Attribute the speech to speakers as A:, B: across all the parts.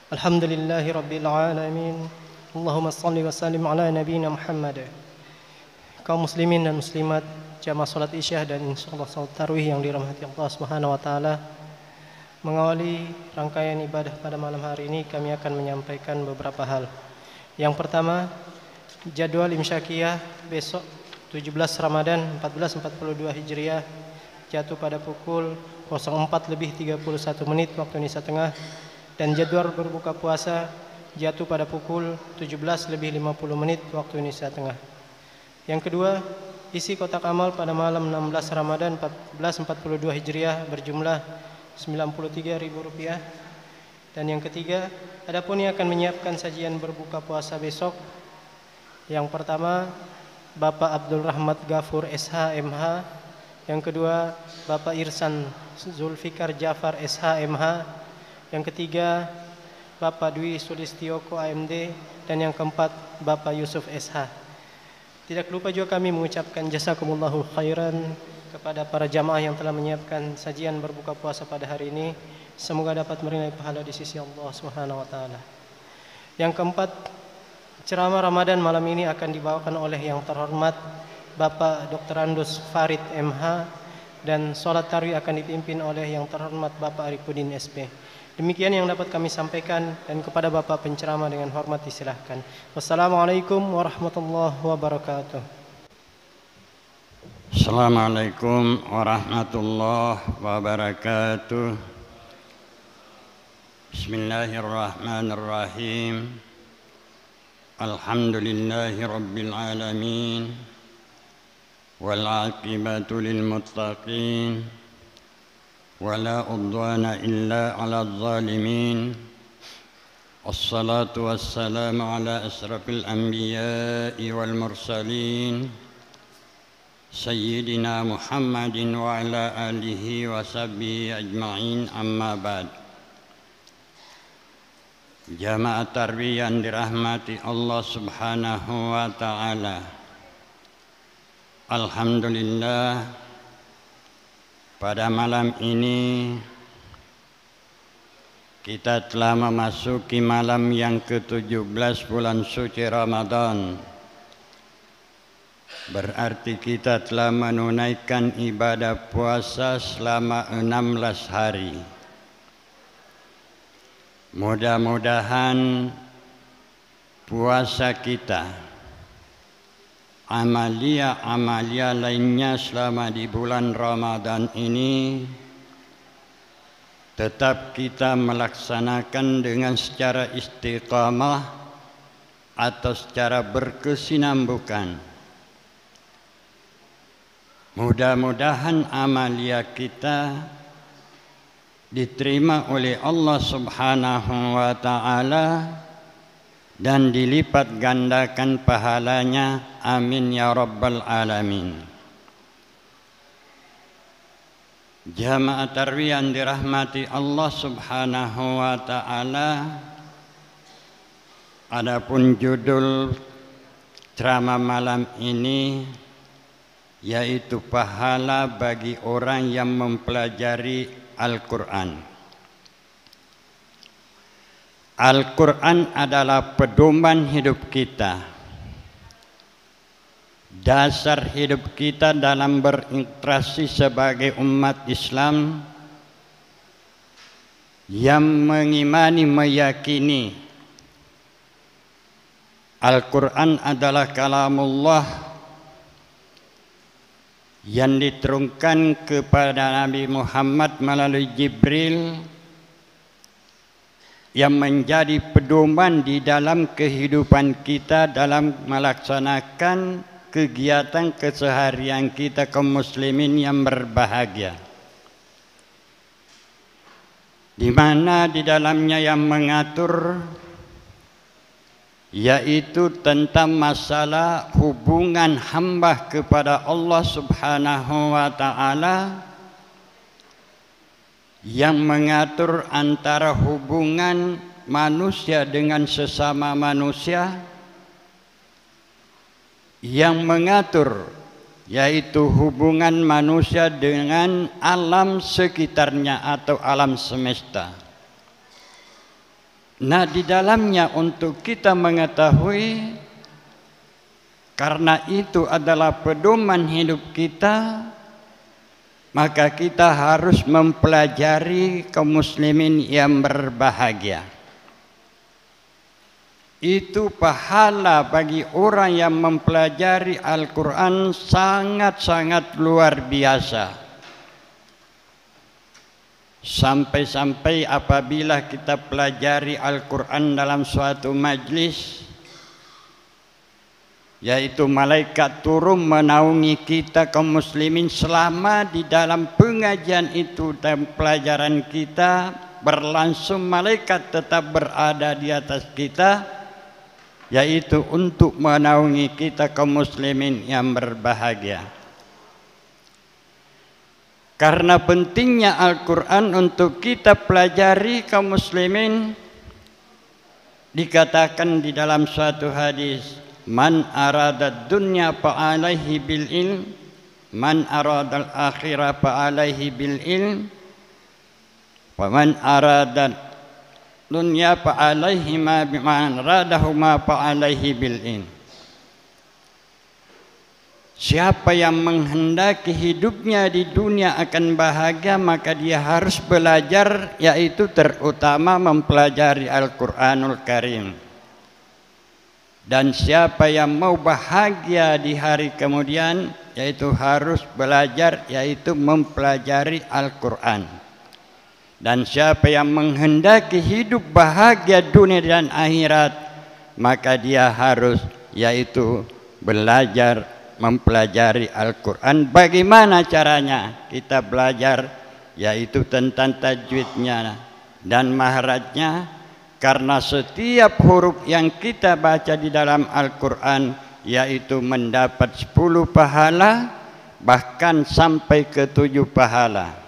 A: Alhamdulillahi Rabbil Alamin. Allahumma salli wa sallim ala nabiyina Muhammad. Kaum muslimin dan muslimat, jamaah salat Isya dan insyaallah salat tarawih yang dirahmati Allah Subhanahu wa taala. Mengawali rangkaian ibadah pada malam hari ini, kami akan menyampaikan beberapa hal. Yang pertama, jadwal imsyakiyah besok 17 Ramadan 1442 Hijriah jatuh pada pukul 04.31 waktu Indonesia Tengah, dan jadwal berbuka puasa jatuh pada pukul 17.50 waktu Indonesia Tengah. Yang kedua, isi kotak amal pada malam 16 Ramadan 1442 Hijriah berjumlah Rp93.000. Dan yang ketiga, adapun yang akan menyiapkan sajian berbuka puasa besok, yang pertama Bapak Abdul Rahmat Ghafur SH MH, yang kedua Bapak Irsan Zulfikar Jafar SH MH, yang ketiga Bapak Dwi Sulistioko AMD, dan yang keempat Bapak Yusuf SH. Tidak lupa juga kami mengucapkan jazakumullahu khairan kepada para jamaah yang telah menyiapkan sajian berbuka puasa pada hari ini. Semoga dapat meraih pahala di sisi Allah Subhanahu wa taala. Yang keempat, ceramah Ramadan malam ini akan dibawakan oleh yang terhormat Bapak Dr. Andus Farid MH, dan sholat tarawih akan dipimpin oleh yang terhormat Bapak Arifudin SP. Demikian yang dapat kami sampaikan, dan kepada Bapak penceramah dengan hormat disilahkan. Wassalamualaikum warahmatullahi wabarakatuh.
B: Assalamualaikum warahmatullahi wabarakatuh. Bismillahirrahmanirrahim. Alhamdulillahi rabbil alamin. Wal aqibatu lil muttaqin. Wala udwana illa 'alal zalimin. Wassalatu wassalamu ala asrafil anbiya'i wal mursalin, Sayyidina Muhammadin wa ala alihi wa sahbihi ajma'in, amma ba'd. Jamaah tarawih yang dirahmati Allah Subhanahu wa ta'ala, alhamdulillah, pada malam ini kita telah memasuki malam yang ke-17 bulan suci Ramadan. Berarti kita telah menunaikan ibadah puasa selama 16 hari. Mudah-mudahan puasa kita, amalia-amalia lainnya selama di bulan Ramadan ini tetap kita melaksanakan dengan secara istiqamah atau secara berkesinambungan. Mudah-mudahan amalia kita diterima oleh Allah Subhanahu wa ta'ala dan dilipat gandakan pahalanya. Amin ya rabbal alamin. Jamaah tarawih yang dirahmati Allah Subhanahu wa ta'ala, adapun judul ceramah malam ini yaitu pahala bagi orang yang mempelajari Al-Quran. Al-Quran adalah pedoman hidup kita, dasar hidup kita dalam berinteraksi sebagai umat Islam yang mengimani, meyakini Al-Quran adalah kalamullah yang diturunkan kepada Nabi Muhammad melalui Jibril, yang menjadi pedoman di dalam kehidupan kita dalam melaksanakan kegiatan keseharian kita kaum muslimin yang berbahagia, di mana di dalamnya yang mengatur yaitu tentang masalah hubungan hamba kepada Allah Subhanahu wa ta'ala, yang mengatur antara hubungan manusia dengan sesama manusia, yang mengatur yaitu hubungan manusia dengan alam sekitarnya atau alam semesta. Nah, di dalamnya untuk kita mengetahui, karena itu adalah pedoman hidup kita, maka kita harus mempelajari kaum muslimin yang berbahagia. Itu pahala bagi orang yang mempelajari Al-Quran sangat-sangat luar biasa. Sampai-sampai apabila kita pelajari Al-Quran dalam suatu majlis, yaitu malaikat turun menaungi kita kaum muslimin selama di dalam pengajian itu dan pelajaran kita berlangsung, malaikat tetap berada di atas kita, yaitu untuk menaungi kita kaum muslimin yang berbahagia. Karena pentingnya Al-Quran untuk kita pelajari kaum muslimin, dikatakan di dalam suatu hadis, man arada dunya fa'alaihi bil ilm, man arada al-akhirah fa'alaihi bil ilm, wa man arada dunya fa'alaihi ma biman radahuma fa'alaihi bil ilm. Siapa yang menghendaki hidupnya di dunia akan bahagia, maka dia harus belajar, yaitu terutama mempelajari Al-Quranul Karim. Dan siapa yang mau bahagia di hari kemudian, yaitu harus belajar, yaitu mempelajari Al-Quran. Dan siapa yang menghendaki hidup bahagia dunia dan akhirat, maka dia harus, yaitu belajar mempelajari Al-Quran. Bagaimana caranya kita belajar? Yaitu tentang tajwidnya dan mahrajnya. Karena setiap huruf yang kita baca di dalam Al-Quran, yaitu mendapat 10 pahala, bahkan sampai ke 7 pahala.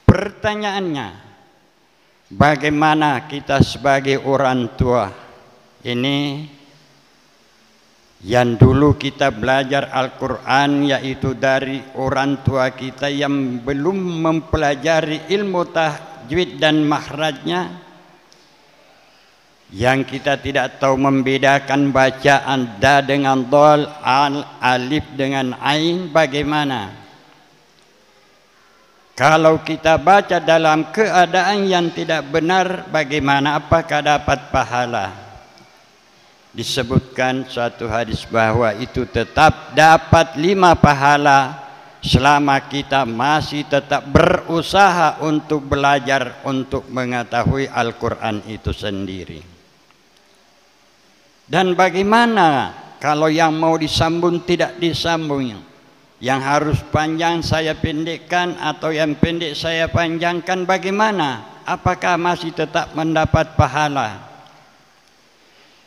B: Pertanyaannya, bagaimana kita sebagai orang tua ini, yang dulu kita belajar Al-Quran, yaitu dari orang tua kita yang belum mempelajari ilmu tajwid dan makhrajnya, yang kita tidak tahu membedakan bacaan da dengan dal, alif dengan ain, bagaimana? Kalau kita baca dalam keadaan yang tidak benar, bagaimana? Apakah dapat pahala? Disebutkan suatu hadis bahwa itu tetap dapat 5 pahala selama kita masih tetap berusaha untuk belajar, untuk mengetahui Al-Quran itu sendiri. Dan bagaimana kalau yang mau disambung tidak disambung? Yang harus panjang saya pendekkan atau yang pendek saya panjangkan, bagaimana? Apakah masih tetap mendapat pahala?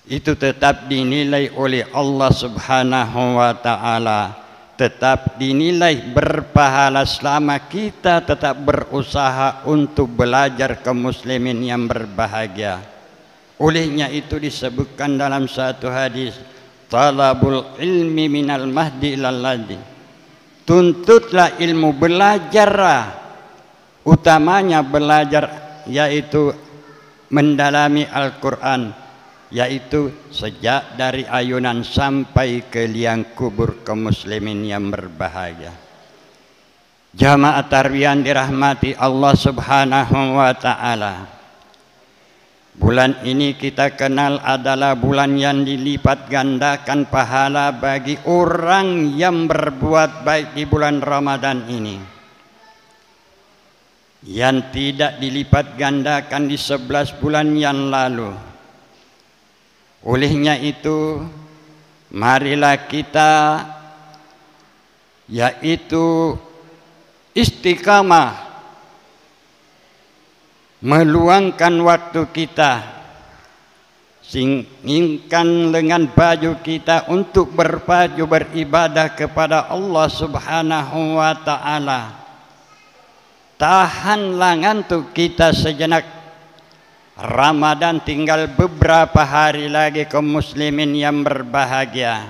B: Itu tetap dinilai oleh Allah Subhanahu wa ta'ala, tetap dinilai berpahala selama kita tetap berusaha untuk belajar kaum muslimin yang berbahagia. Olehnya itu disebutkan dalam satu hadis, talabul ilmi minal mahdi ilal ladi, tuntutlah ilmu, belajarlah, utamanya belajar, yaitu mendalami Al-Quran, yaitu sejak dari ayunan sampai ke liang kubur kaum muslimin yang berbahagia. Jamaah tarbiyan dirahmati Allah Subhanahu wa ta'ala, bulan ini kita kenal adalah bulan yang dilipat gandakan pahala bagi orang yang berbuat baik di bulan Ramadan ini, yang tidak dilipat gandakan di 11 bulan yang lalu. Olehnya itu, marilah kita, yaitu istiqamah, meluangkan waktu kita, singingkan lengan baju kita untuk berpacu beribadah kepada Allah Subhanahu wa ta'ala. Tahanlah ngantuk kita sejenak. Ramadan tinggal beberapa hari lagi kaum muslimin yang berbahagia,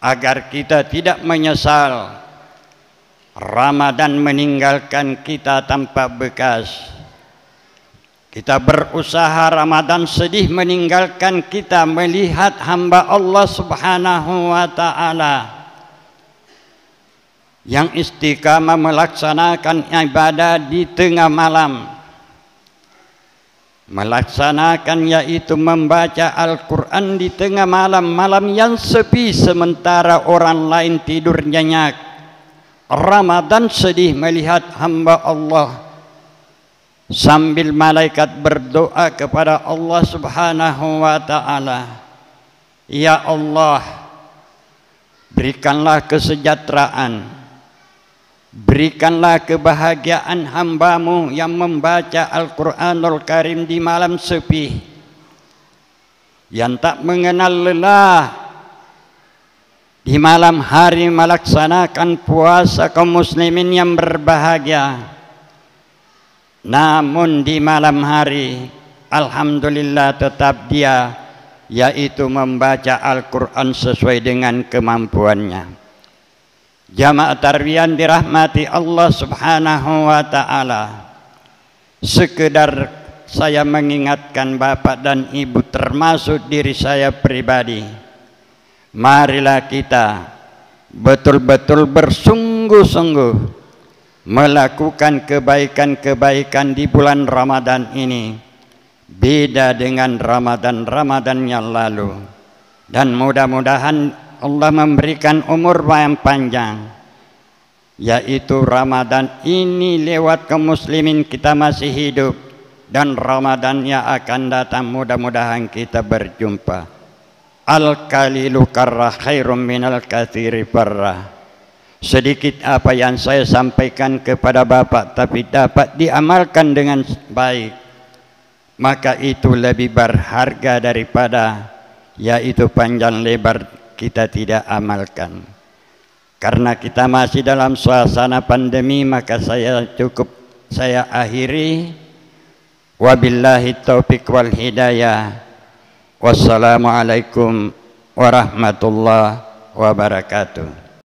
B: agar kita tidak menyesal Ramadan meninggalkan kita tanpa bekas. Kita berusaha, Ramadan sedih meninggalkan kita melihat hamba Allah Subhanahu wa Ta'ala yang istiqamah melaksanakan ibadah di tengah malam, melaksanakan yaitu membaca Al-Quran di tengah malam, malam yang sepi sementara orang lain tidur nyenyak. Ramadan sedih melihat hamba Allah sambil malaikat berdoa kepada Allah Subhanahu wa Ta'ala, ya Allah, berikanlah kesejahteraan, berikanlah kebahagiaan hambamu yang membaca Al-Quranul Karim di malam sepi, yang tak mengenal lelah di malam hari melaksanakan puasa kaum muslimin yang berbahagia. Namun di malam hari alhamdulillah tetap dia yaitu membaca Al-Quran sesuai dengan kemampuannya. Jamaah tarbiyan dirahmati Allah Subhanahu wa Ta'ala, sekedar saya mengingatkan bapak dan ibu termasuk diri saya pribadi, marilah kita betul-betul bersungguh-sungguh melakukan kebaikan-kebaikan di bulan Ramadan ini, beda dengan Ramadan-Ramadan yang lalu. Dan mudah-mudahan Allah memberikan umur yang panjang, yaitu Ramadan ini lewat kaum muslimin kita masih hidup, dan Ramadan yang akan datang mudah-mudahan kita berjumpa. Al-qalilu karra khairum minal katsiri farrah. Sedikit apa yang saya sampaikan kepada Bapak tapi dapat diamalkan dengan baik, maka itu lebih berharga daripada yaitu panjang lebar kita tidak amalkan. Karena kita masih dalam suasana pandemi, maka saya akhiri. Wabillahi taufiq wal hidayah. Wassalamualaikum warahmatullahi wabarakatuh.